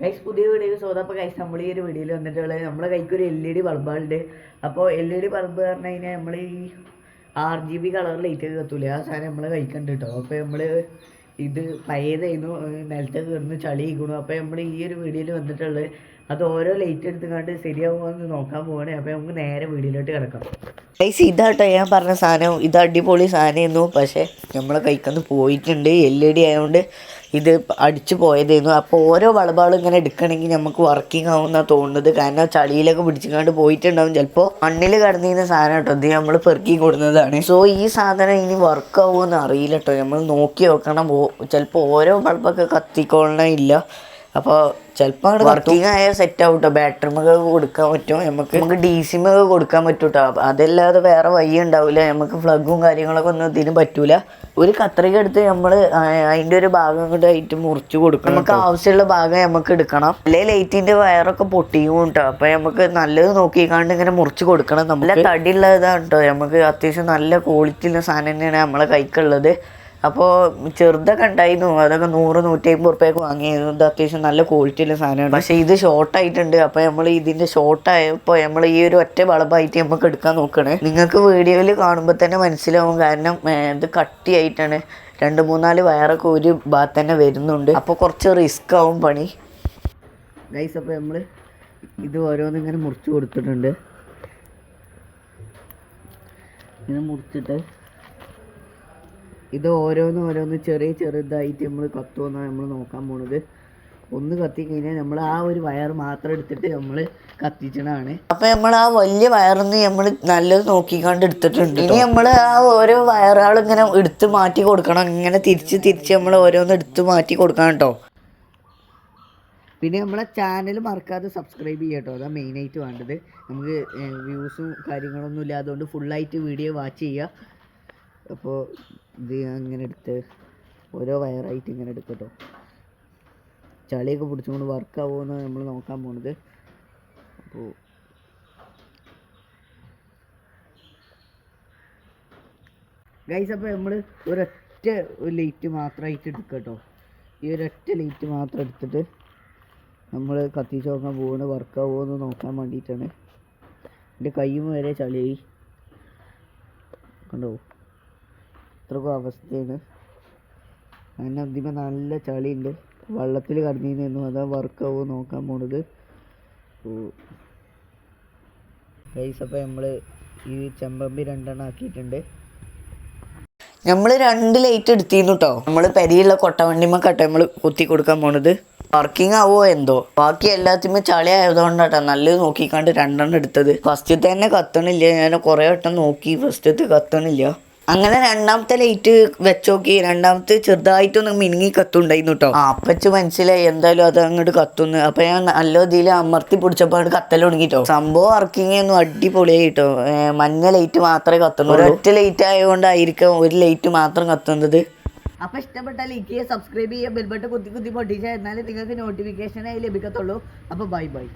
Guys പുതിയ video സോദപ്പോൾ guys നമ്മൾ ഈ ഒരു വീഡിയോയിൽ വന്നിട്ടുള്ളത് നമ്മളെ കൈക്ക് ഒരു LED ബൾബുണ്ട്. അപ്പോൾ LED ബൾബ് പറഞ്ഞു കഴിഞ്ഞാൽ നമ്മൾ ഈ RGB കളർ ലൈറ്റ് ഒക്കെ കത്തൂലേ, ആ സാധനം നമ്മളെ കൈക്കുണ്ട് കേട്ടോ. അപ്പോൾ നമ്മൾ ഇത് പഴയതായിരുന്നു, നിലത്ത് കിടന്ന് ചളി ഇരിക്കണു. അപ്പോൾ നമ്മൾ ഈ ഒരു വീഡിയോയിൽ വന്നിട്ടുള്ളത് അത് ഓരോ ലൈറ്റ് എടുത്തുകൊണ്ട് ശരിയാവുമോ എന്ന് നോക്കാൻ പോവാണ്. അപ്പോൾ നമുക്ക് നേരെ വീഡിയോയിലോട്ട് കിടക്കാം. ഗൈസ് ഇതാട്ടോ ഞാൻ പറഞ്ഞ സാധനം, ഇത് അടിപൊളി സാധനമായിരുന്നു. പക്ഷേ നമ്മളെ കൈക്കൊന്ന് പോയിട്ടുണ്ട്, LED ആയതുകൊണ്ട് ഇത് അടിച്ചു പോയതായിരുന്നു. അപ്പോൾ ഓരോ ബൾബുകളും ഇങ്ങനെ എടുക്കണമെങ്കിൽ നമുക്ക് വർക്കിംഗ് ആവുമെന്നാണ് തോന്നുന്നത്. കാരണം ചളിയിലൊക്കെ പിടിച്ചുകൊണ്ട് പോയിട്ടുണ്ടാവും, ചിലപ്പോൾ മണ്ണിൽ കിടന്നിരുന്ന സാധനം കേട്ടോ. ഇത് നമ്മൾ പെറുക്കി കൊടുക്കുന്നതാണ്. സോ ഈ സാധനം ഇനി വർക്ക് ആവുമെന്ന് അറിയില്ല കേട്ടോ, നമ്മൾ നോക്കി വെക്കണം. ചിലപ്പോൾ ഓരോ ബൾബൊക്കെ കത്തിക്കൊള്ളണില്ല. അപ്പോൾ ചിലപ്പോൾ വർക്കിംഗ് ആയ സെറ്റ് ആവും കേട്ടോ. ബാറ്ററി നമുക്ക് കൊടുക്കാൻ പറ്റും, നമുക്ക് DC കൊടുക്കാൻ പറ്റും കേട്ടോ. അതല്ലാതെ വേറെ വഴി ഉണ്ടാവില്ല. നമുക്ക് ഫ്ലഗും കാര്യങ്ങളൊക്കെ ഒന്നും ഇതിന് പറ്റൂല. ഒരു കത്രിക എടുത്ത് നമ്മൾ അതിൻ്റെ ഒരു ഭാഗം കൊണ്ട് ആയിട്ട് മുറിച്ച് കൊടുക്കണം. നമുക്ക് ആവശ്യമുള്ള ഭാഗം നമുക്ക് എടുക്കണം, അല്ലെ ലൈറ്റിൻ്റെ വയറൊക്കെ പൊട്ടിയും കേട്ടോ. അപ്പോൾ നമുക്ക് നല്ലത് നോക്കിക്കാണ്ട് ഇങ്ങനെ മുറിച്ച് കൊടുക്കണം. നല്ല തടിയുള്ളതാണ് കേട്ടോ. നമുക്ക് അത്യാവശ്യം നല്ല ക്വാളിറ്റി ഉള്ള സാധനം തന്നെയാണ് നമ്മളെ കൈക്കുള്ളത്. അപ്പോൾ ചെറുതൊക്കെ ഉണ്ടായിരുന്നു, അതൊക്കെ 100-150 ഉറുപ്പ്യക്ക് വാങ്ങിയത്. ഇത് അത്യാവശ്യം നല്ല ക്വാളിറ്റിയുള്ള സാധനമാണ്. പക്ഷേ ഇത് ഷോർട്ടായിട്ടുണ്ട്. അപ്പോൾ നമ്മൾ ഇതിൻ്റെ ഷോർട്ടായപ്പോൾ നമ്മൾ ഈ ഒരു ഒറ്റ ബൾബായിട്ട് നമുക്ക് എടുക്കാൻ നോക്കണേ. നിങ്ങൾക്ക് വീഡിയോയിൽ കാണുമ്പോൾ തന്നെ മനസ്സിലാവും, കാരണം ഇത് കട്ടിയായിട്ടാണ്. 2-3-4 വയറൊക്കെ ഒരു ഭാഗത്ത് തന്നെ വരുന്നുണ്ട്. അപ്പോൾ കുറച്ച് റിസ്ക് ആവും പണി ഗൈസ്. അപ്പോൾ നമ്മൾ ഇത് ഓരോന്നും ഇങ്ങനെ മുറിച്ച് കൊടുത്തിട്ടുണ്ട്. ഇങ്ങനെ മുറിച്ചിട്ട് ഇത് ഓരോന്ന് ചെറുതായിട്ട് നമ്മൾ കത്തുമെന്നാണ് നമ്മൾ നോക്കാൻ പോണത്. ഒന്ന് കത്തിക്കഴിഞ്ഞാൽ നമ്മൾ ആ ഒരു വയർ മാത്രം എടുത്തിട്ട് നമ്മൾ കത്തിച്ചതാണ്. അപ്പം നമ്മൾ ആ വലിയ വയറിന്ന് നമ്മൾ നല്ലത് നോക്കിക്കാണ്ട് എടുത്തിട്ടുണ്ട്. ഇനി നമ്മൾ ആ ഓരോ വയറുകൾ ഇങ്ങനെ എടുത്ത് മാറ്റി കൊടുക്കണം. ഇങ്ങനെ തിരിച്ച് നമ്മൾ ഓരോന്ന് എടുത്ത് മാറ്റി കൊടുക്കണം കേട്ടോ. പിന്നെ നമ്മളെ ചാനൽ മറക്കാതെ സബ്സ്ക്രൈബ് ചെയ്യുക കേട്ടോ. അതാണ് മെയിനായിട്ട് വേണ്ടത്. നമുക്ക് വ്യൂസും കാര്യങ്ങളൊന്നും ഇല്ല, അതുകൊണ്ട് ഫുള്ളായിട്ട് വീഡിയോ വാച്ച് ചെയ്യുക. അപ്പോൾ ഇത് അങ്ങനെ എടുത്ത് ഓരോ വയറായിട്ട് ഇങ്ങനെ എടുക്കട്ടോ. ചളിയൊക്കെ പിടിച്ചുകൊണ്ട് വർക്കാവുമെന്ന് നമ്മൾ നോക്കാൻ പോണത്. അപ്പോൾ ഗൈസ്, അപ്പോൾ നമ്മൾ ഒരൊറ്റ ലൈറ്റ് മാത്രമായിട്ട് എടുക്കട്ടോ. ഈ ഒരൊറ്റ ലൈറ്റ് മാത്രം എടുത്തിട്ട് നമ്മൾ കത്തിച്ച് നോക്കാൻ പോകുന്നത് വർക്കാവുമെന്ന് നോക്കാൻ വേണ്ടിയിട്ടാണ്. എൻ്റെ കയ്യും വരെ ചളിയായി കണ്ടോ, അത്രക്കും അവസ്ഥയാണ്. അങ്ങനെ അതിമ നല്ല ചളിയുണ്ട്, വെള്ളത്തിൽ കടന്നിരുന്നു. അതാ വർക്കാവുമോ നോക്കാൻ പോണത്. ഗൈസ്, അപ്പോൾ നമ്മൾ ഈ ചെമ്പമ്പി 2 ആക്കിയിട്ടുണ്ട്. നമ്മൾ 2 ലൈറ്റ് എടുത്തിരുന്നു കേട്ടോ. നമ്മൾ പെരിയുള്ള കൊട്ടവണ്ടിമൊക്കെ നമ്മൾ കുത്തി കൊടുക്കാൻ പോണത്. വർക്കിംഗ് ആവോ എന്തോ. ബാക്കി എല്ലാത്തിനും ചളി ആയതുകൊണ്ടാട്ടോ നല്ലത് നോക്കിക്കാണ്ട് 2 എടുത്തത്. ഫസ്റ്റത്തെ തന്നെ കത്തണില്ല. ഞാൻ കുറേ വട്ടം നോക്കി, ഫസ്റ്റത്തെ കത്തണില്ല. അങ്ങനെ 2ാമത്തെ ലൈറ്റ് വെച്ചോക്കി. 2ാമത്തെ ചെറുതായിട്ടൊന്ന് മിനുങ്ങി കത്തുണ്ടായിരുന്നു കേട്ടോ. അപ്പച്ച് മനസ്സിലായി എന്തായാലും അത് അങ്ങോട്ട് കത്തുന്നു. അപ്പൊ ഞാൻ നല്ല ഇതിൽ അമർത്തി പിടിച്ചപ്പോൾ അങ്ങോട്ട് കത്തൽ തുടങ്ങിട്ടോ. സംഭവം വർക്കിംഗ് ഒന്നും അടിപൊളിയായി കേട്ടോ. മഞ്ഞ ലൈറ്റ് മാത്രമേ കത്തുന്നുള്ളൂ. ഒരൊറ്റ ലൈറ്റ് ആയതുകൊണ്ടായിരിക്കും ഒരു ലൈറ്റ് മാത്രം കത്തുന്നത്. അപ്പോൾ ഇഷ്ടപ്പെട്ടാൽ ലൈക്ക് ചെയ്യുക, സബ്സ്ക്രൈബ് ചെയ്യുക, ബെൽ ബട്ടൺ കുത്തി പൊട്ടിച്ചാൽ എന്നാലേ നിങ്ങൾക്ക് നോട്ടിഫിക്കേഷനായി ലഭിക്കത്തുള്ളൂ. അപ്പോൾ ബൈ.